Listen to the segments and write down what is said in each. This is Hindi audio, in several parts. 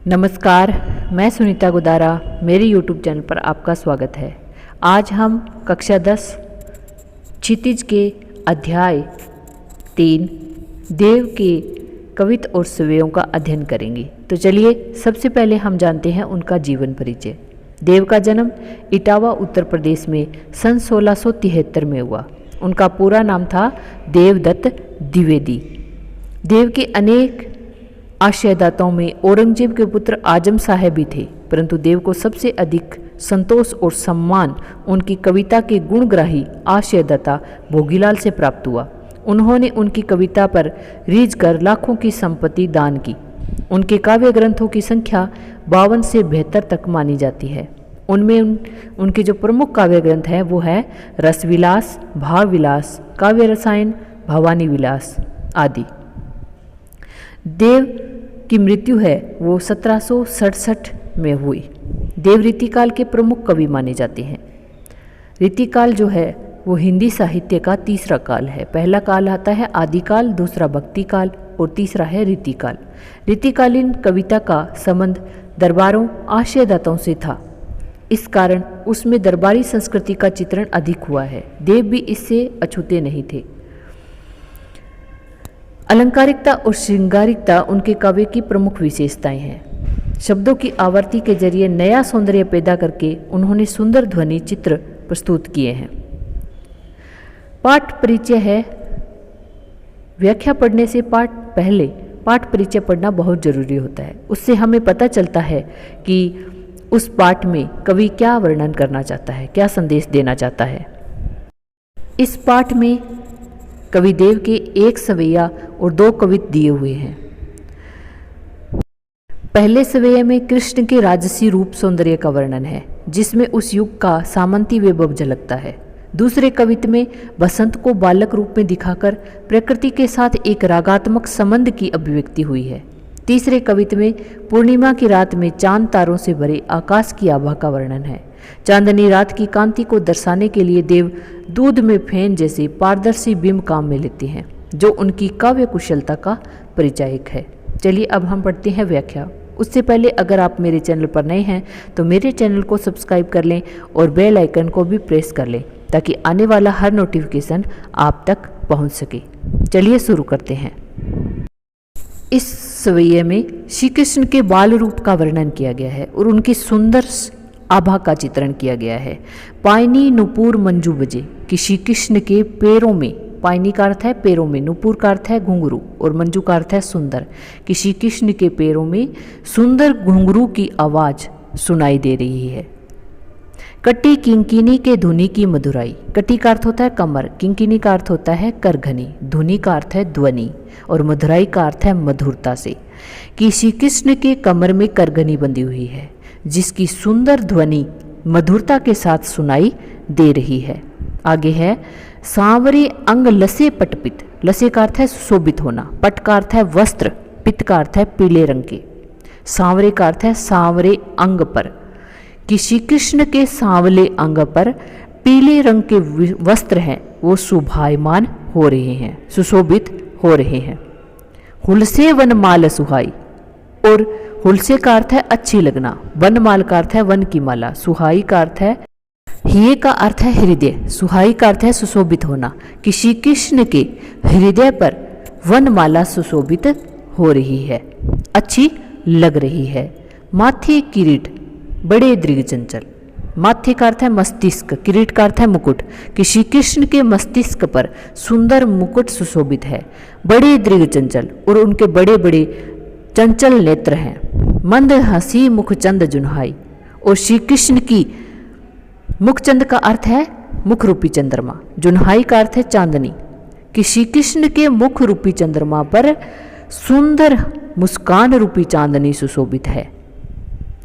नमस्कार, मैं सुनीता गुदारा। मेरे YouTube चैनल पर आपका स्वागत है। आज हम कक्षा 10 क्षितिज के अध्याय 3 देव के कवित्त और सवैयों का अध्ययन करेंगे। तो चलिए सबसे पहले हम जानते हैं उनका जीवन परिचय। देव का जन्म इटावा उत्तर प्रदेश में सन 1673 में हुआ। उनका पूरा नाम था देवदत्त द्विवेदी। देव के अनेक आश्रयदाताओं में औरंगजेब के पुत्र आजम साहब भी थे, परंतु देव को सबसे अधिक संतोष और सम्मान उनकी कविता के गुणग्राही आश्रयदाता भोगीलाल से प्राप्त हुआ। उन्होंने उनकी कविता पर रीझ कर लाखों की संपत्ति दान की। उनके काव्य ग्रंथों की संख्या 52 से 72 तक मानी जाती है। उनमें उनके जो प्रमुख काव्य ग्रंथ हैं वो है रसविलास, भावविलास, काव्य रसायन, भवानी विलास आदि। देव की मृत्यु है वो 1767 में हुई। देव रीतिकाल के प्रमुख कवि माने जाते हैं। रीतिकाल जो है वो हिंदी साहित्य का तीसरा काल है। पहला काल आता है आदिकाल, दूसरा भक्तिकाल और तीसरा है रीतिकाल। रीतिकालीन कविता का संबंध दरबारों, आश्रयदाताओं से था। इस कारण उसमें दरबारी संस्कृति का चित्रण अधिक हुआ है। देव भी इससे अछूते नहीं थे। अलंकारिकता और श्रृंगारिकता उनके काव्य की प्रमुख विशेषताएं हैं। शब्दों की आवर्ती के जरिए नया सौंदर्य पैदा करके उन्होंने सुंदर ध्वनि चित्र प्रस्तुत किए हैं। पाठ परिचय है। व्याख्या पढ़ने से पहले पाठ परिचय पढ़ना बहुत जरूरी होता है। उससे हमें पता चलता है कि उस पाठ में कवि क्या वर्णन करना चाहता है, क्या संदेश देना चाहता है। इस पाठ में कवि देव के 1 सवैया और 2 कवित्त दिए हुए हैं। पहले सवैया में कृष्ण के राजसी रूप सौंदर्य का वर्णन है, जिसमें उस युग का सामंती वैभव झलकता है। दूसरे कवित्त में बसंत को बालक रूप में दिखाकर प्रकृति के साथ एक रागात्मक संबंध की अभिव्यक्ति हुई है। तीसरे कवित्त में पूर्णिमा की रात में चांद तारों से भरे आकाश की आभा का वर्णन है। चांदनी रात की कांति को दर्शाने के लिए देव दूध में फेन जैसे पारदर्शी बिंब काम में लेते हैं, जो उनकी काव्य कुशलता का परिचायक है। चलिए अब हम पढ़ते हैं व्याख्या। उससे पहले अगर आप मेरे चैनल पर नए हैं तो मेरे चैनल को सब्सक्राइब कर लें और बेल आइकन को भी प्रेस कर लें, ताकि आने वाला हर नोटिफिकेशन आप तक पहुंच सके। चलिए शुरू करते हैं। इस सवैये में श्री कृष्ण के बाल रूप का वर्णन किया गया है और उनकी सुंदर आभा का चित्रण किया गया है। पायनी नुपुर मंजू बजे कि श्री कृष्ण के पैरों में, पायनी का अर्थ है पैरों में, नुपुर का अर्थ है घुंघरू और मंजू का अर्थ है सुंदर, कि श्री कृष्ण के पैरों में सुंदर घुंघरू की आवाज सुनाई दे रही है। कटी किंकिनी के धुनी की मधुराई। कटी का अर्थ होता है कमर, किंकिनी का अर्थ होता है करघनी, धुनी का अर्थ है ध्वनि और मधुराई का अर्थ है मधुरता से, कि श्री कृष्ण के कमर में करघनी बंधी हुई है, जिसकी सुंदर ध्वनि मधुरता के साथ सुनाई दे रही है। आगे है सांवरे अंग लसे पटपित। लसे का अर्थ है सुशोभित होना, पट का अर्थ है वस्त्र, पित का अर्थ है पीले रंग के, सांवरे का अर्थ है सांवरे अंग पर, कि श्री कृष्ण के सांवले अंग पर पीले रंग के वस्त्र हैं वो शोभायमान हो रहे हैं, सुशोभित हो रहे हैं। हुलसे वनमाल सुहाई। और हुलसे का अर्थ है अच्छी लगना, वनमाल का अर्थ है वन की माला, सुहाई का अर्थ है, हिये का अर्थ है हृदय, सुहाई का अर्थ है सुशोभित होना, कि श्री कृष्ण के हृदय पर वनमाला सुशोभित हो रही है, अच्छी लग रही है। माथे किरीट बड़े दृढ़ चंचल। माथे का अर्थ है मस्तिष्क, किरीट का अर्थ है मुकुट, कि श्री कृष्ण के मस्तिष्क पर सुंदर मुकुट सुशोभित है। बड़े दृढ़ चंचल और उनके बड़े बड़े चंचल नेत्र हैं। मंद हंसी मुखचंद जुन्हाई। और श्री कृष्ण की मुखचंद का अर्थ है मुख रूपी चंद्रमा, जुन्हाई का अर्थ है चांदनी, कि श्री कृष्ण के मुख रूपी चंद्रमा पर सुंदर मुस्कान रूपी चांदनी सुशोभित है।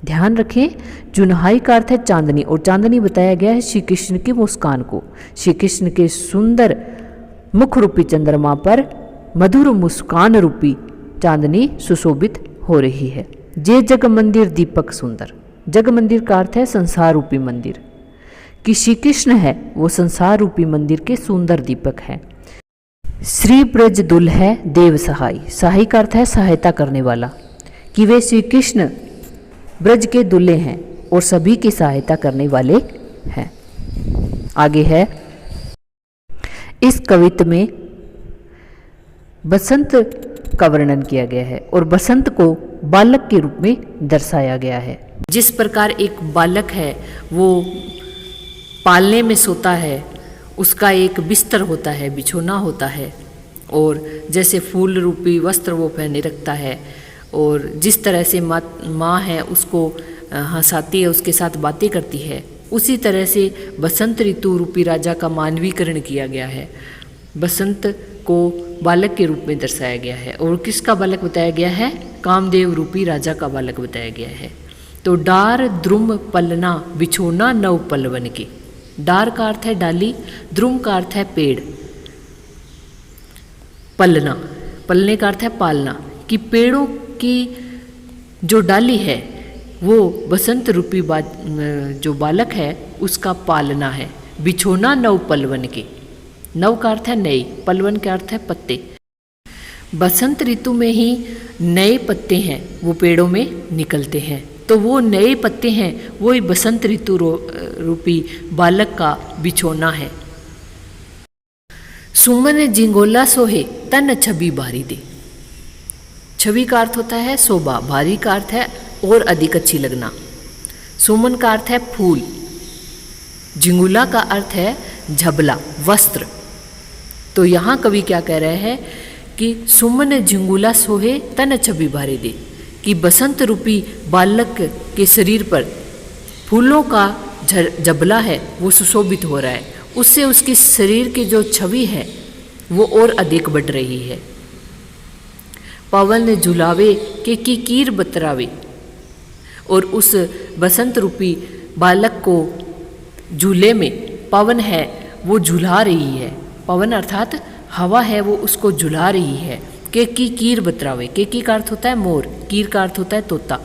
ध्यान रखें, जुन्हाई का अर्थ है चांदनी और चांदनी बताया गया है श्री कृष्ण की मुस्कान को। श्री कृष्ण के सुंदर मुख रूपी चंद्रमा पर मधुर मुस्कान रूपी चांदनी सुशोभित हो रही है। जे जग मंदिर दीपक सुंदर। जग मंदिर का अर्थ है संसार रूपी मंदिर, कि श्री कृष्ण है वो संसार रूपी मंदिर के सुंदर दीपक हैं। श्री ब्रज दुल है देव सहाय। सहाय का अर्थ है सहायता करने वाला, कि वे श्री कृष्ण ब्रज के दूल्हे हैं और सभी की सहायता करने वाले हैं। आगे है, इस कवित्त में बसंत का वर्णन किया गया है और बसंत को बालक के रूप में दर्शाया गया है। जिस प्रकार एक बालक है वो पालने में सोता है, उसका एक बिस्तर होता है, बिछोना होता है, और जैसे फूल रूपी वस्त्र वो पहने रखता है, और जिस तरह से माँ है उसको हंसाती है, उसके साथ बातें करती है, उसी तरह से बसंत ऋतु रूपी राजा का मानवीकरण किया गया है। बसंत को बालक के रूप में दर्शाया गया है और किसका बालक बताया गया है? कामदेव रूपी राजा का बालक बताया गया है। तो डार द्रुम पलना बिछोना नव पलवन के। डार का अर्थ है डाली, द्रुम का अर्थ है पेड़, पलना, पलने का अर्थ है पालना, कि पेड़ों की जो डाली है वो बसंत रूपी जो बालक है उसका पालना है। बिछोना नव पलवन के, नव का अर्थ है नई, पलवन का अर्थ है पत्ते। बसंत ऋतु में ही नए पत्ते हैं वो पेड़ों में निकलते हैं, तो वो नए पत्ते हैं वो ही बसंत ऋतु रूपी बालक का बिछोना है। सुमन जिंगोला सोहे तन छवि भारी दे। छवि का अर्थ होता है शोभा, भारी का अर्थ है और अधिक अच्छी लगना। सुमन का अर्थ है फूल, जिंगुला का अर्थ है झबला, वस्त्र। तो यहाँ कवि क्या कह रहे हैं कि सुमन झिंगुला सोहे तन छवि भारी दे, कि बसंत रूपी बालक के शरीर पर फूलों का जबला है वो सुशोभित हो रहा है, उससे उसके शरीर की जो छवि है वो और अधिक बढ़ रही है। पवन झुलावे के कीर बतरावे, और उस बसंत रूपी बालक को झूले में पवन है वो झुला रही है, पवन अर्थात हवा है वो उसको झुला रही है। के कीर बतरावे, के का अर्थ होता है मोर, कीर का अर्थ होता है तोता।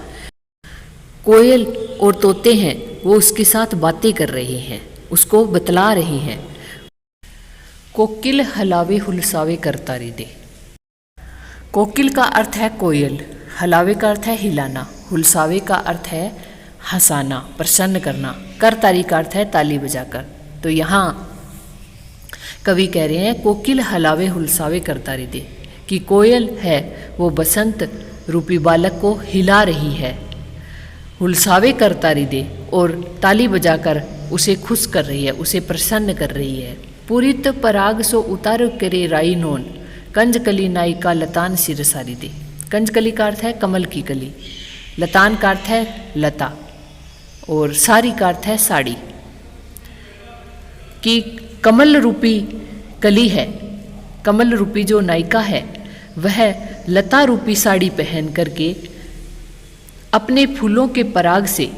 कोयल और तोते हैं वो उसके साथ बातें कर रहे हैं, उसको बतला रही हैं। कोकिल हलावे हुलसावे करतारी दे। कोकिल का अर्थ है कोयल, हलावे का अर्थ है हिलाना, हुलसावे का अर्थ है हंसाना, प्रसन्न करना, करतारी का अर्थ है ताली बजाकर। तो यहाँ कवि कह रहे हैं कोकिल हलावे हुलसावे करतारी दे, कि कोयल है वो बसंत रूपी बालक को हिला रही है, हुलसावे करतारी दे, और ताली बजाकर उसे खुश कर रही है, उसे प्रसन्न कर रही है। पूरित पराग सो उतार करे राई नोन, कंजकली नाई का लतान सिर सारी दे। कंजकली का अर्थ है कमल की कली, लतान का अर्थ है लता, और सारी का अर्थ है साड़ी। कि कमल रूपी कली है, कमल रूपी जो नायिका है वह लता रूपी साड़ी पहन करके अपने फूलों के पराग से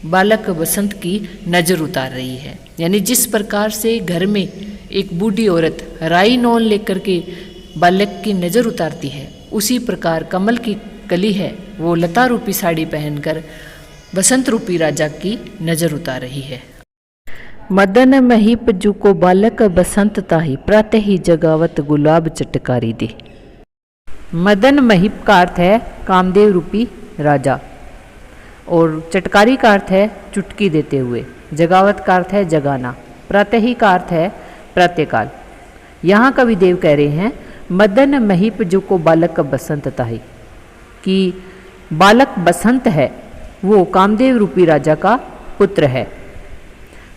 बालक बसंत की नज़र उतार रही है। यानी जिस प्रकार से घर में एक बूढ़ी औरत राई नौन लेकर के बालक की नज़र उतारती है, उसी प्रकार कमल की कली है वो लता रूपी साड़ी पहनकर बसंत रूपी राजा की नज़र उतार रही है। मदन महीप जुको बालक बसंत ताही प्रातः ही जगावत गुलाब चटकारी दे। मदन महीप का अर्थ है कामदेव रूपी राजा, और चटकारी का अर्थ है चुटकी देते हुए, जगावत का अर्थ है जगाना, प्रातः ही का अर्थ है प्रातःकाल। यहाँ कविदेव कह रहे हैं मदन महीप जुको बालक बसंत ताही, कि बालक बसंत है वो कामदेव रूपी राजा का पुत्र है।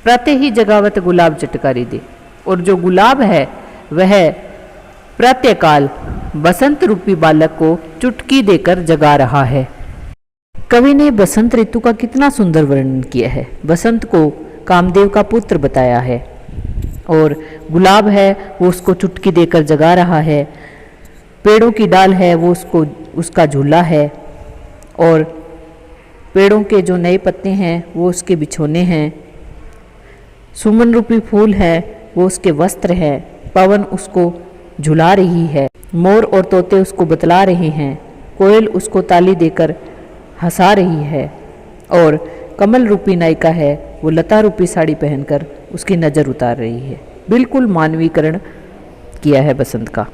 प्रातः ही जगावत गुलाब चटकारी दे, और जो गुलाब है वह प्रातःकाल बसंत रूपी बालक को चुटकी देकर जगा रहा है। कवि ने बसंत ऋतु का कितना सुंदर वर्णन किया है। बसंत को कामदेव का पुत्र बताया है, और गुलाब है वो उसको चुटकी देकर जगा रहा है, पेड़ों की डाल है वो उसका झूला है, और पेड़ों के जो नए पत्ते हैं वो उसके बिछोने हैं, सुमन रूपी फूल है वो उसके वस्त्र है, पवन उसको झुला रही है, मोर और तोते उसको बतला रहे हैं, कोयल उसको ताली देकर हंसा रही है, और कमल रूपी नायिका है वो लता रूपी साड़ी पहनकर उसकी नज़र उतार रही है। बिल्कुल मानवीकरण किया है बसंत का।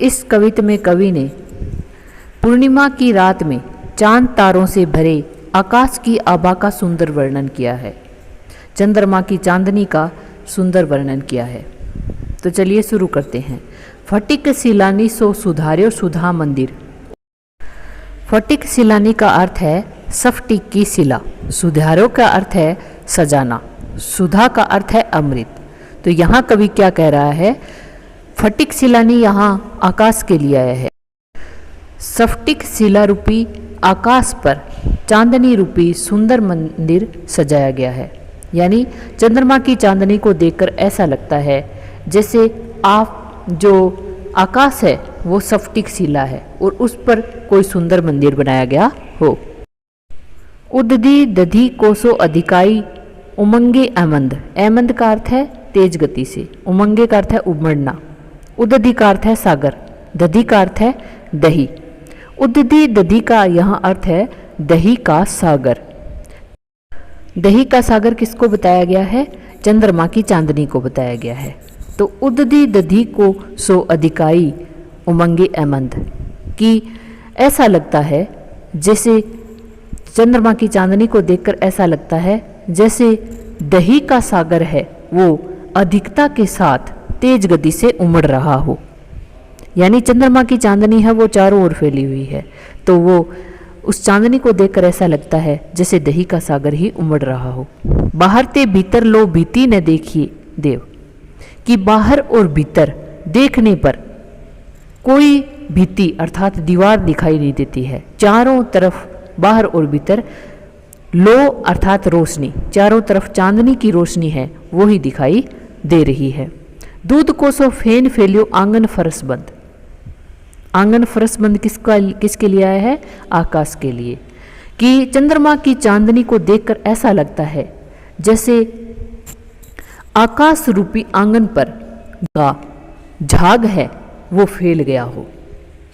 इस कविता में कवि ने पूर्णिमा की रात में चांद तारों से भरे आकाश की आभा का सुंदर वर्णन किया है, चंद्रमा की चांदनी का सुंदर वर्णन किया है। तो चलिए शुरू करते हैं। फटिक सिलानी सो सुधार्यो सुधा मंदिर। फटिक सिलानी का अर्थ है स्फटिक की शिला, सुधार्यो का अर्थ है सजाना, सुधा का अर्थ है अमृत। तो यहाँ कवि क्या कह रहा है, फटिक सिलानी यहाँ आकाश के लिए आया है। स्फटिक शिला रूपी आकाश पर चांदनी रूपी सुंदर मंदिर सजाया गया है। यानी चंद्रमा की चांदनी को देखकर ऐसा लगता है जैसे आप जो आकाश है वो स्फटिक शिला है और उस पर कोई सुंदर मंदिर बनाया गया हो। उददी दधी कोसो अधिकाई उमंगे अमंद। अमंद का अर्थ है तेज गति से, उमंगे का अर्थ है उमड़ना, उददी का अर्थ है सागर, दधी का अर्थ है दही। उददी दधी का यहाँ अर्थ है दही का सागर। दही का सागर किसको बताया गया है, चंद्रमा की चांदनी को बताया गया है। तो उददी दधी को सो अधिकाई उमंगे अमंद कि ऐसा लगता है जैसे चंद्रमा की चांदनी को देखकर ऐसा लगता है जैसे दही का सागर है वो अधिकता के साथ तेज गति से उमड़ रहा हो। यानी चंद्रमा की चांदनी है वो चारों ओर फैली हुई है, तो वो उस चांदनी को देखकर ऐसा लगता है जैसे दही का सागर ही उमड़ रहा हो। बाहर ते भीतर लो भीति न देखिए देव, कि बाहर और भीतर देखने पर कोई भीति अर्थात दीवार दिखाई नहीं देती है। चारों तरफ बाहर और भीतर लो अर्थात रोशनी, चारों तरफ चांदनी की रोशनी है वो ही दिखाई दे रही है। दूध को सो फेन फैलियो आंगन फरस बंद। आंगन फरस बंद किसके लिए आया है, आकाश के लिए। कि चंद्रमा की चांदनी को देखकर ऐसा लगता है जैसे आकाश रूपी आंगन पर का झाग है वो फैल गया हो।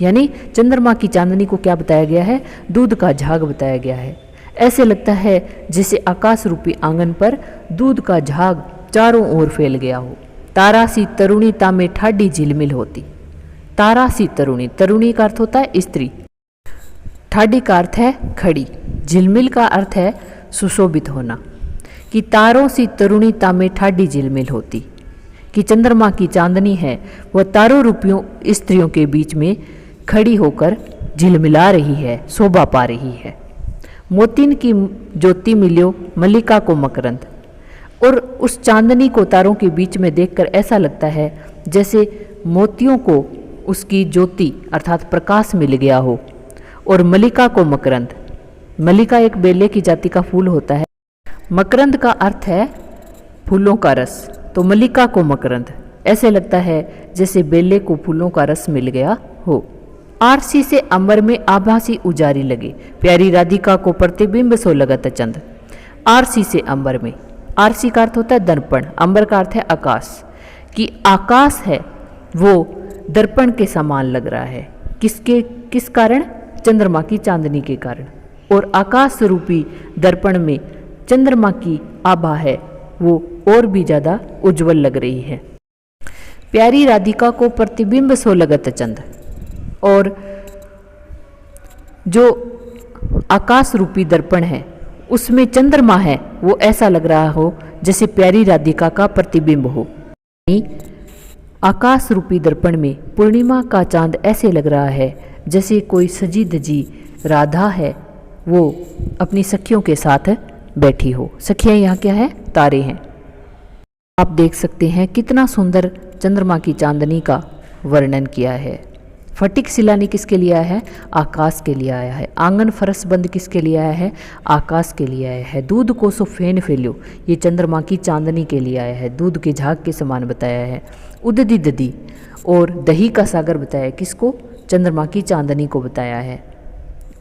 यानी चंद्रमा की चांदनी को क्या बताया गया है, दूध का झाग बताया गया है। ऐसे लगता है जैसे आकाश रूपी आंगन पर दूध का झाग चारों ओर फैल गया हो। तारा सी तरुणीता में ठाडी झिलमिल होती। तारा सी तरुणी, तरुणी का अर्थ होता है स्त्री, ठाडी का अर्थ है खड़ी, झिलमिल का अर्थ है सुशोभित होना। कि तारों सी तरुणीता में ठाडी झिलमिल होती, कि चंद्रमा की चांदनी है वह तारों रूपियों स्त्रियों के बीच में खड़ी होकर झिलमिला रही है, शोभा पा रही है। मोतिन की ज्योति मिलियो मल्लिका को मकरंद। और उस चांदनी को तारों के बीच में देखकर ऐसा लगता है जैसे मोतियों को उसकी ज्योति अर्थात प्रकाश मिल गया हो। और मल्लिका को मकरंद, मल्लिका एक बेले की जाति का फूल होता है, मकरंद का अर्थ है फूलों का रस, तो मल्लिका को मकरंद, ऐसे लगता है जैसे बेले को फूलों का रस मिल गया हो। आरसी से अंबर में आभासी उजारी लगे, प्यारी राधिका को प्रतिबिंब सो लगत चंद। आरसी से अंबर में, आरसी का अर्थ होता है दर्पण, अंबर का अर्थ है आकाश। कि आकाश है वो दर्पण के समान लग रहा है, किस कारण, चंद्रमा की चांदनी के कारण। और आकाश रूपी दर्पण में चंद्रमा की आभा है वो और भी ज़्यादा उज्जवल लग रही है। प्यारी राधिका को प्रतिबिंब सो लगत चंद। और जो आकाश रूपी दर्पण है उसमें चंद्रमा है वो ऐसा लग रहा हो जैसे प्यारी राधिका का प्रतिबिंब हो। आकाश रूपी दर्पण में पूर्णिमा का चांद ऐसे लग रहा है जैसे कोई सजी धजी राधा है वो अपनी सखियों के साथ बैठी हो। सखियां यहाँ क्या है, तारे हैं। आप देख सकते हैं कितना सुंदर चंद्रमा की चांदनी का वर्णन किया है। फटिक सिलानी किसके लिए आया है, आकाश के लिए आया है। आंगन फरस बंद किसके लिए आया है, आकाश के लिए आया है। दूध को सो फेन फैल्यो, ये चंद्रमा की चांदनी के लिए आया है, दूध के झाग के समान बताया है। उददी दधी और दही का सागर बताया किसको, चंद्रमा की चांदनी को बताया है।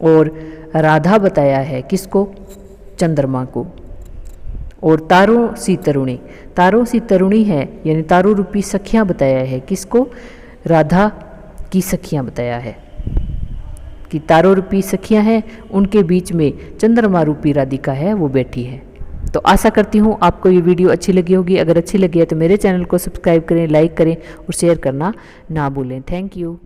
और राधा बताया है किसको, चंद्रमा को। और तारों सी तरुणी, तारों सी तरुणी है यानी तारों रूपी सखियां बताया है किसको, राधा की सखियां बताया है कि तारों रूपी सखियां हैं, उनके बीच में चंद्रमा रूपी राधिका है वो बैठी है। तो आशा करती हूँ आपको ये वीडियो अच्छी लगी होगी। अगर अच्छी लगी है तो मेरे चैनल को सब्सक्राइब करें, लाइक करें और शेयर करना ना भूलें। Thank you.